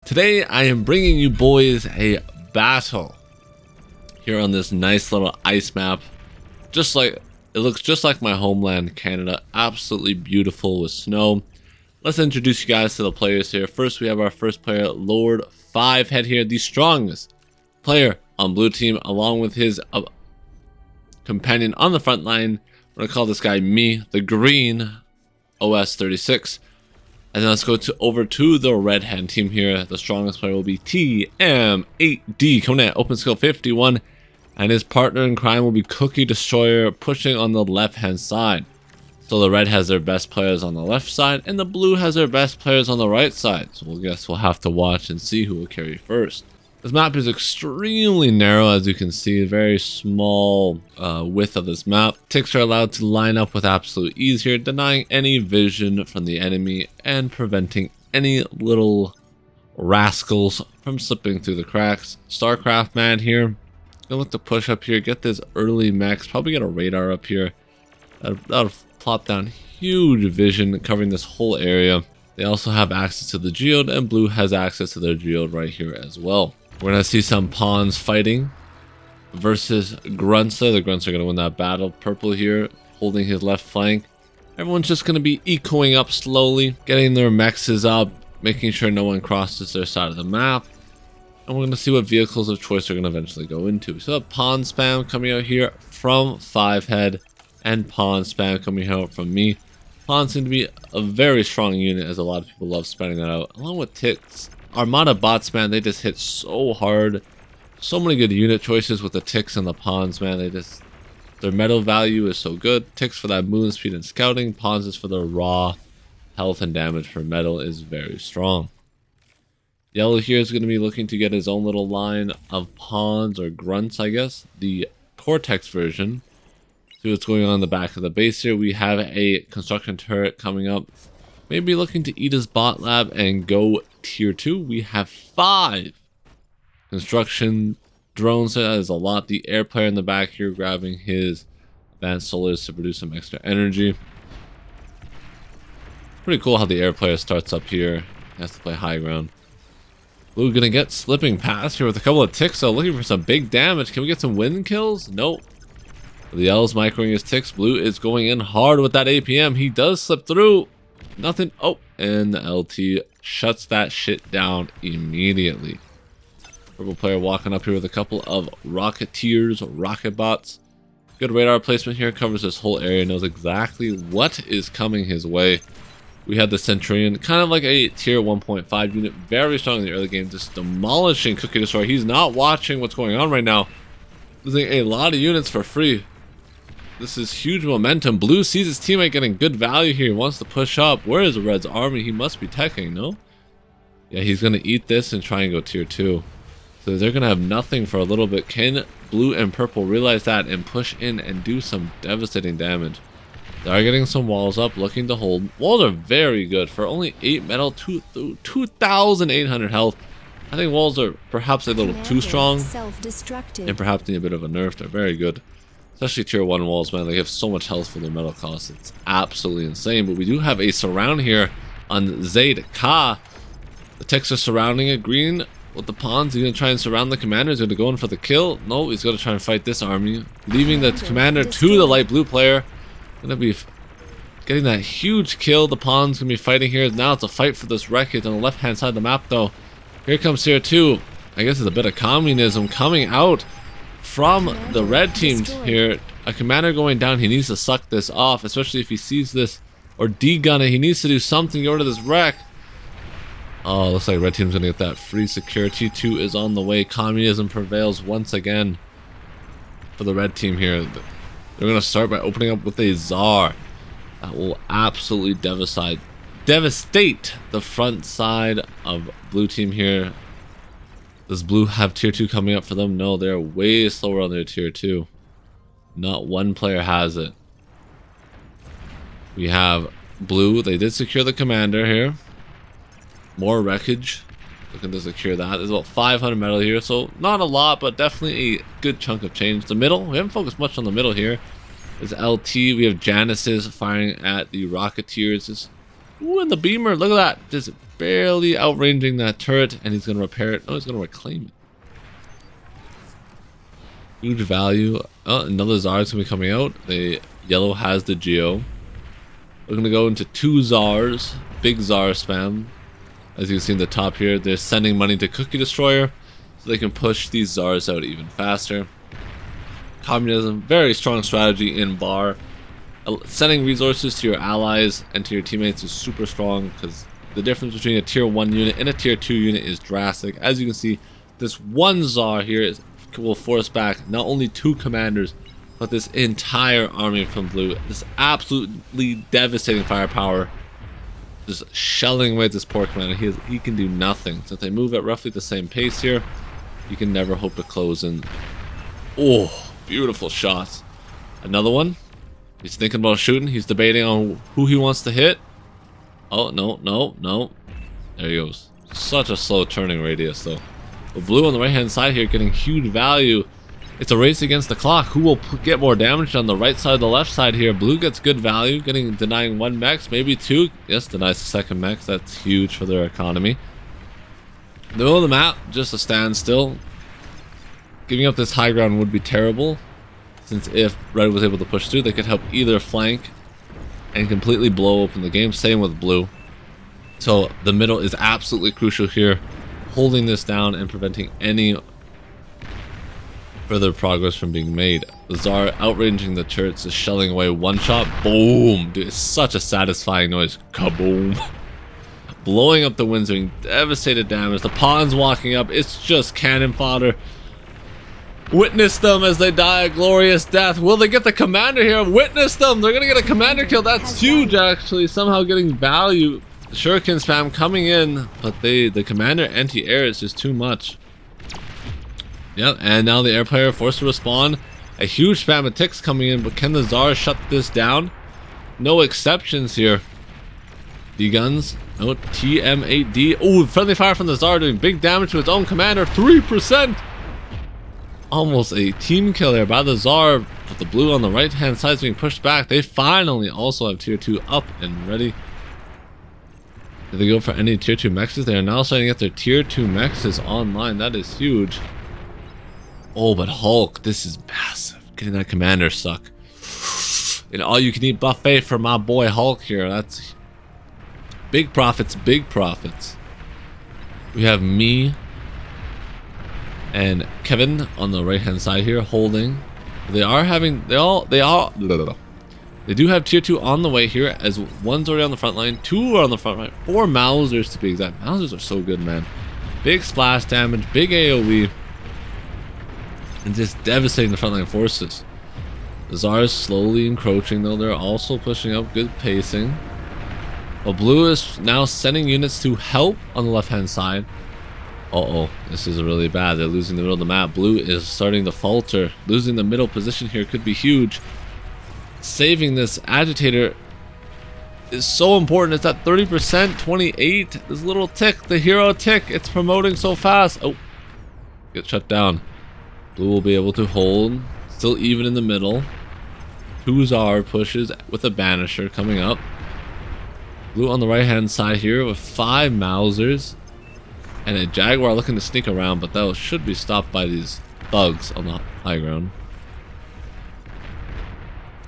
Today I am bringing you boys a battle here on this nice little ice map. Just like it looks just like my homeland, Canada. Absolutely beautiful with snow. Let's introduce you guys to the players here. First, we have our first player, Lord 5head here, the strongest player on blue team, along with his companion on the front line. We're gonna call this guy me, the green OS 36. And then let's go over to the red hand team here. The strongest player will be TM8D, coming in at open skill 51. And his partner in crime will be Cookie Destroyer, pushing on the left hand side. So the red has their best players on the left side, and the blue has their best players on the right side. So I guess we'll have to watch and see who will carry first. This map is extremely narrow, as you can see. Very small width of this map. Ticks are allowed to line up with absolute ease here, denying any vision from the enemy and preventing any little rascals from slipping through the cracks. Starcraft man here, gonna look to push up here, get this early max, probably get a radar up here. That'll plop down huge vision covering this whole area. They also have access to the geode, and blue has access to their geode right here as well. We're going to see some pawns fighting versus grunts. The grunts are going to win that battle. Purple here holding his left flank. Everyone's just going to be ecoing up slowly, getting their mexes up, making sure no one crosses their side of the map. And we're going to see what vehicles of choice are going to eventually go into. So pawn spam coming out here from 5head, and pawn spam coming out from me. Pawns seem to be a very strong unit, as a lot of people love spending that out, along with ticks. Armada bots, man, they just hit so hard. So many good unit choices with the ticks and the pawns, man. Their metal value is so good. Ticks for that movement speed and scouting. Pawns is for the raw health and damage for metal is very strong. Yellow here is going to be looking to get his own little line of pawns or grunts, I guess. The Cortex version. See what's going on in the back of the base here. We have a construction turret coming up. Maybe looking to eat his bot lab and go tier 2. We have 5 construction drones. That is a lot. The air player in the back here grabbing his advanced solars to produce some extra energy. Pretty cool how the air player starts up here. He has to play high ground. Blue gonna get slipping past here with a couple of ticks, so looking for some big damage. Can we get some wind kills? Nope. The yellow's microing his ticks. Blue is going in hard with that APM. He does slip through. Nothing. Oh, and the LT shuts that shit down immediately. Purple player walking up here with a couple of rocketeers, rocket bots. Good radar placement here. Covers this whole area. Knows exactly what is coming his way. We have the Centurion, kind of like a tier 1.5 unit. Very strong in the early game. Just demolishing Cookie Destroyer. He's not watching what's going on right now. Losing a lot of units for free. This is huge momentum. Blue sees his teammate getting good value here. He wants to push up. Where is the Red's army? He must be teching, no? Yeah, he's going to eat this and try and go tier 2. So they're going to have nothing for a little bit. Can blue and purple realize that and push in and do some devastating damage? They are getting some walls up, looking to hold. Walls are very good for only 8 metal, 2,800 health. I think walls are perhaps a little too strong and perhaps need a bit of a nerf. They're very good. Especially tier 1 walls, man. They have so much health for their metal costs. It's absolutely insane. But we do have a surround here on Zaid Ka. The ticks are surrounding it. Green with the pawns. He's going to try and surround the commander. He's going to go in for the kill. No, he's going to try and fight this army. Leaving the commander to the light blue player. Going to be getting that huge kill. The pawns going to be fighting here. Now it's a fight for this wreckage on the left-hand side of the map, though. Here comes tier 2. I guess it's a bit of communism coming out from the red teams here. A commander going down. He needs to suck this off, especially if he sees this or de-gun it. He needs to do something. Get rid of this wreck. Oh, looks like red team's gonna get that free security. 2 is on the way. Communism prevails once again for the red team here. They're gonna start by opening up with a Tsar. That will absolutely devastate the front side of blue team here. Does blue have tier 2 coming up for them? No, they're way slower on their tier 2. Not one player has it. We have blue. They did secure the commander here. More wreckage. Looking to secure that. There's about 500 metal here, so not a lot, but definitely a good chunk of change. The middle, we haven't focused much on the middle here. There's LT. We have Janices firing at the Rocketeers. Just Ooh, and the beamer, look at that. Just barely outranging that turret, and he's going to repair it. No, he's going to reclaim it. Huge value. Oh, another Tsar is going to be coming out. The yellow has the Geo. We're going to go into 2 Tsars. Big Tsar spam. As you can see in the top here, they're sending money to Cookie Destroyer so they can push these Tsars out even faster. Communism, very strong strategy in bar. Sending resources to your allies and to your teammates is super strong because the difference between a tier 1 unit and a tier 2 unit is drastic. As you can see, this one Tsar here will force back not only 2 commanders, but this entire army from blue. This absolutely devastating firepower. Just shelling away this poor commander. He can do nothing. So if they move at roughly the same pace here, you can never hope to close in. Oh, beautiful shots. Another one. He's thinking about shooting. He's debating on who he wants to hit. Oh, no. There he goes. Such a slow turning radius, though. But blue on the right-hand side here getting huge value. It's a race against the clock. Who will get more damage on the right side or the left side here? Blue gets good value, denying 1 mech, maybe 2. Yes, denies the 2nd mech. That's huge for their economy. The middle of the map, just a standstill. Giving up this high ground would be terrible, since if red was able to push through, they could help either flank and completely blow open the game. Same with blue. So the middle is absolutely crucial here, holding this down and preventing any further progress from being made. The Tsar outranging the turrets is shelling away 1 shot. Boom! Dude, it's such a satisfying noise. Kaboom! Blowing up the winds, doing devastated damage. The pawns walking up. It's just cannon fodder. Witness them as they die a glorious death. Will they get the commander here? Witness them! They're gonna get a commander kill. That's huge, actually. Somehow getting value. Shuriken spam coming in, but the commander anti-air is just too much. Yep, and now the air player forced to respond. A huge spam of ticks coming in, but can the Tsar shut this down? No exceptions here. D-guns. No, TM8D. Oh, friendly fire from the Tsar doing big damage to its own commander. 3%! Almost a team kill there by the Tsar, but the blue on the right hand side is being pushed back. They finally also have tier 2 up and ready. Did they go for any tier 2 mexes? They are now starting to get their tier 2 mexes online. That is huge. Oh, but Hulk, this is massive. Getting that commander stuck. And all you can eat buffet for my boy Hulk here. That's big profits, big profits. We have me and Kevin on the right hand side here holding. They are having they do have tier 2 on the way here, as 1's already on the front line, 2 are on the front line, 4 Mausers to be exact. Mausers are so good, man. Big splash damage, big AoE, and just devastating the frontline forces. The Tsar is slowly encroaching, though. They're also pushing up, good pacing. Well, blue is now sending units to help on the left hand side. Uh-oh, this is really bad. They're losing the middle of the map. Blue is starting to falter. Losing the middle position here could be huge. Saving this agitator is so important. It's at 30%, 28. This little tick, the hero tick, it's promoting so fast. Oh, get shut down. Blue will be able to hold. Still even in the middle. 2 Tsar pushes with a banisher coming up. Blue on the right hand side here with 5 Mausers. And a Jaguar looking to sneak around, but that should be stopped by these thugs on the high ground.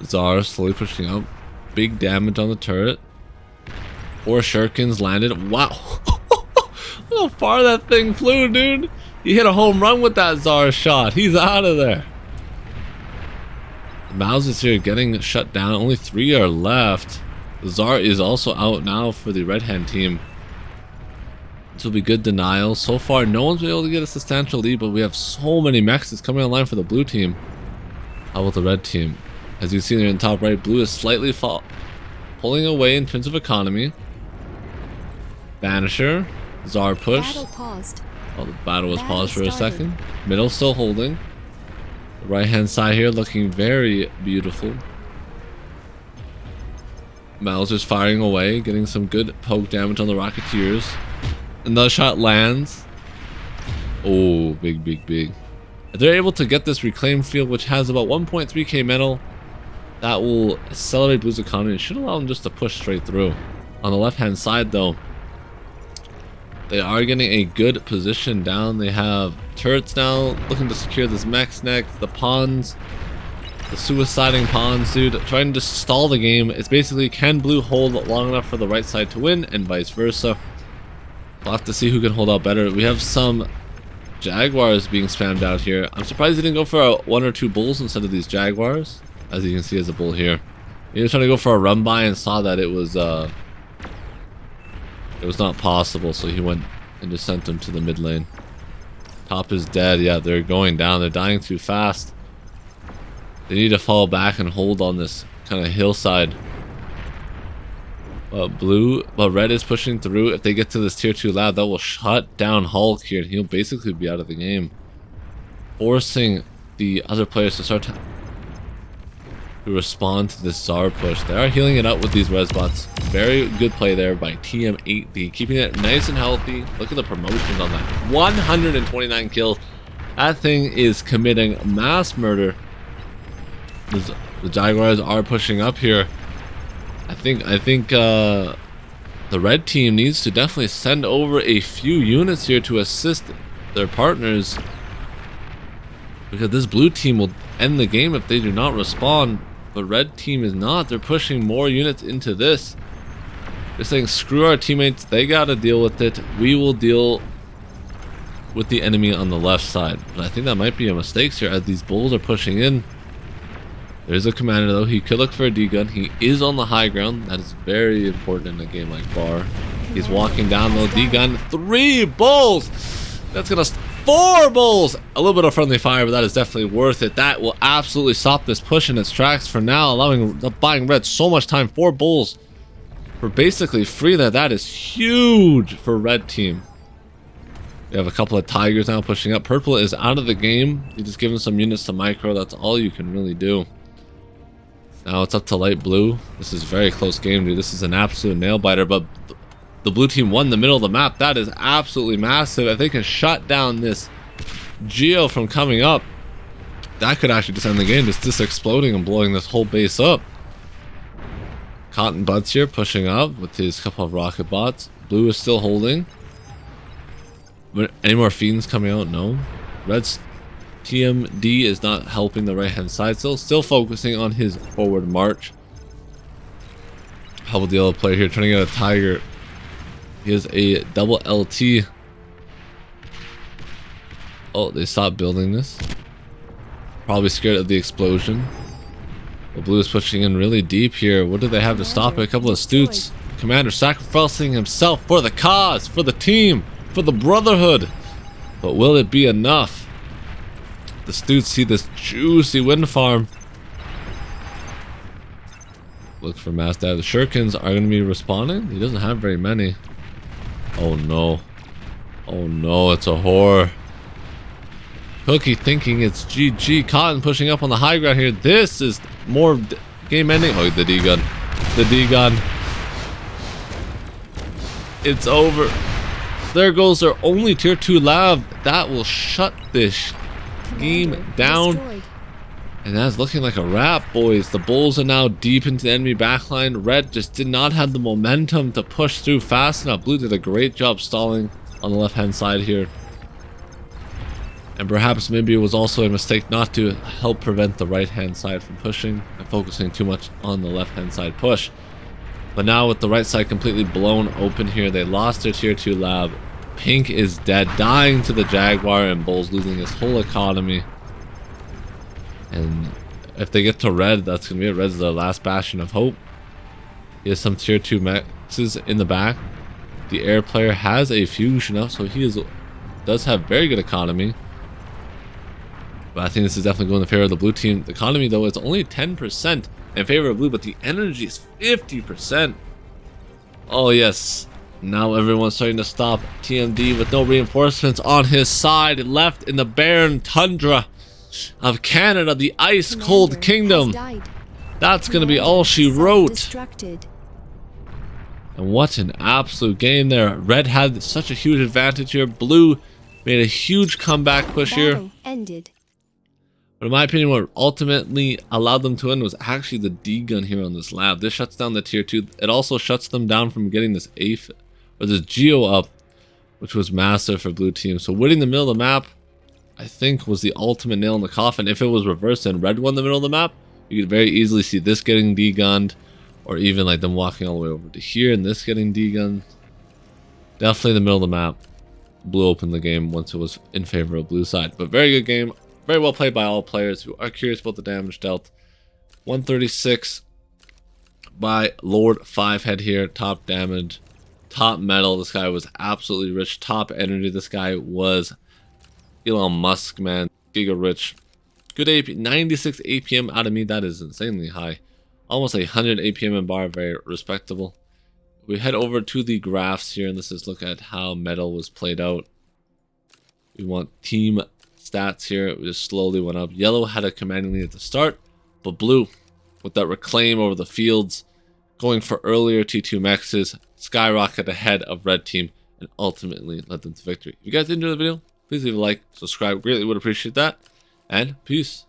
Tsar slowly pushing up. Big damage on the turret. 4 shurikens landed. Wow. Look how far that thing flew, dude. He hit a home run with that Tsar shot. He's out of there. Mouse is here getting shut down. Only 3 are left. The Tsar is also out now for the red hand team. This will be good denial. So far, no one's been able to get a substantial lead, but we have so many mechs coming online for the blue team. How about the red team? As you see there in the top right, blue is slightly pulling away in terms of economy. Banisher. Tsar push. Oh, the battle was paused for a second. Middle still holding. The right hand side here looking very beautiful. Mauser's firing away, getting some good poke damage on the Rocketeers. Another shot lands. Oh, big, big, big. If they're able to get this reclaimed field, which has about 1.3k metal, that will accelerate Blue's economy. It should allow them just to push straight through. On the left-hand side, though, they are getting a good position down. They have turrets now, looking to secure this mechs next. The pawns, the suiciding pawns, dude, trying to stall the game. It's basically, can blue hold long enough for the right side to win, and vice versa. We'll have to see who can hold out better. We have some jaguars being spammed out here. I'm surprised he didn't go for one or two bulls instead of these jaguars. As you can see, as a bull here. He was trying to go for a run by and saw that it was not possible, so he went and just sent them to the mid lane. Top is dead. Yeah, they're going down. They're dying too fast. They need to fall back and hold on this kind of hillside. But red is pushing through. If they get to this tier 2 lab, that will shut down Hulk here, and he'll basically be out of the game, forcing the other players to start to respond to this Tsar push. They are healing it up with these res bots. Very good play there by TM8D, keeping it nice and healthy. Look at the promotions on that. 129 kills. That thing is committing mass murder. The Jaguars are pushing up here. I think the red team needs to definitely send over a few units here to assist their partners, because this blue team will end the game if they do not respond. But red team is not. They're pushing more units into this. They're saying, screw our teammates, they gotta deal with it. We will deal with the enemy on the left side. But I think that might be a mistake here as these bulls are pushing in. There's a commander though. He could look for a D-gun. He is on the high ground. That is very important in a game like Bar. He's walking down though. D-gun. 3 bulls! That's gonna... 4 bulls! A little bit of friendly fire, but that is definitely worth it. That will absolutely stop this push in its tracks for now, buying red so much time. 4 bulls for basically free there. That is huge for red team. We have a couple of tigers now pushing up. Purple is out of the game. You just give him some units to micro. That's all you can really do. Now it's up to light blue. This is a very close game, dude. This is an absolute nail biter, but the blue team won the middle of the map. That is absolutely massive. If they can shut down this Geo from coming up, that could actually just end the game. Just this exploding and blowing this whole base up. Cotton Buds here pushing up with his couple of rocket bots. Blue is still holding. Any more fiends coming out? No. Red's TMD is not helping the right hand side. Still focusing on his forward march. How about the yellow player here trying to get a tiger? He has a double LT. Oh, they stopped building this. Probably scared of the explosion. The blue is pushing in really deep here. What do they have to stop it? A couple of stoots. Commander sacrificing himself for the cause, for the team, for the brotherhood. But will it be enough? The stoots see this juicy wind farm. Look for mass data. The shurikens are going to be respawning. He doesn't have very many. Oh no. Oh no, it's a whore. Cookie thinking it's GG. Cotton pushing up on the high ground here. This is more game ending. Oh, the D-gun. The D-gun. It's over. There goes their only tier 2 lab. That will shut this game down. Destroyed. And that's looking like a wrap, boys. The bulls are now deep into the enemy backline. Red just did not have the momentum to push through fast enough. Blue did a great job stalling on the left hand side here. And perhaps maybe it was also a mistake not to help prevent the right hand side from pushing and focusing too much on the left hand side push. But now with the right side completely blown open here, they lost their tier 2 lab. Pink is dead, dying to the Jaguar, and Bull's losing his whole economy. And if they get to red, that's going to be it. Red's the last bastion of hope. He has some tier 2 mexes in the back. The air player has a fusion up, so he does have very good economy. But I think this is definitely going in favor of the blue team. The economy, though, is only 10% in favor of blue, but the energy is 50%. Oh, yes. Now everyone's starting to stop TMD with no reinforcements on his side. Left in the barren tundra of Canada, the ice-cold kingdom. That's going to be all she wrote. And what an absolute game there. Red had such a huge advantage here. Blue made a huge comeback push here. Ended. But in my opinion, what ultimately allowed them to win was actually the D gun here on this lab. This shuts down the tier 2. It also shuts them down from getting this AF or this Geo up, which was massive for blue team. So winning the middle of the map, I think, was the ultimate nail in the coffin. If it was reversed and red won the middle of the map, you could very easily see this getting D-gunned, or even like them walking all the way over to here and this getting D-gunned. Definitely the middle of the map blew open the game once it was in favor of blue side. But very good game. Very well played by all players who are curious about the damage dealt. 136 by Lord 5 head here. Top damage, top metal. This guy was absolutely rich. Top energy. This guy was Elon Musk, man. Giga rich. Good AP, 96 APM out of me. That is insanely high. Almost 100 APM in bar. Very respectable. We head over to the graphs here, and this is look at how metal was played out. We want team stats here. It just slowly went up. Yellow had a commanding lead at the start, but blue, with that reclaim over the fields, going for earlier T2 maxes, skyrocket ahead of red team, and ultimately led them to victory. If you guys did enjoy the video, please leave a like, subscribe. Greatly would appreciate that. And peace.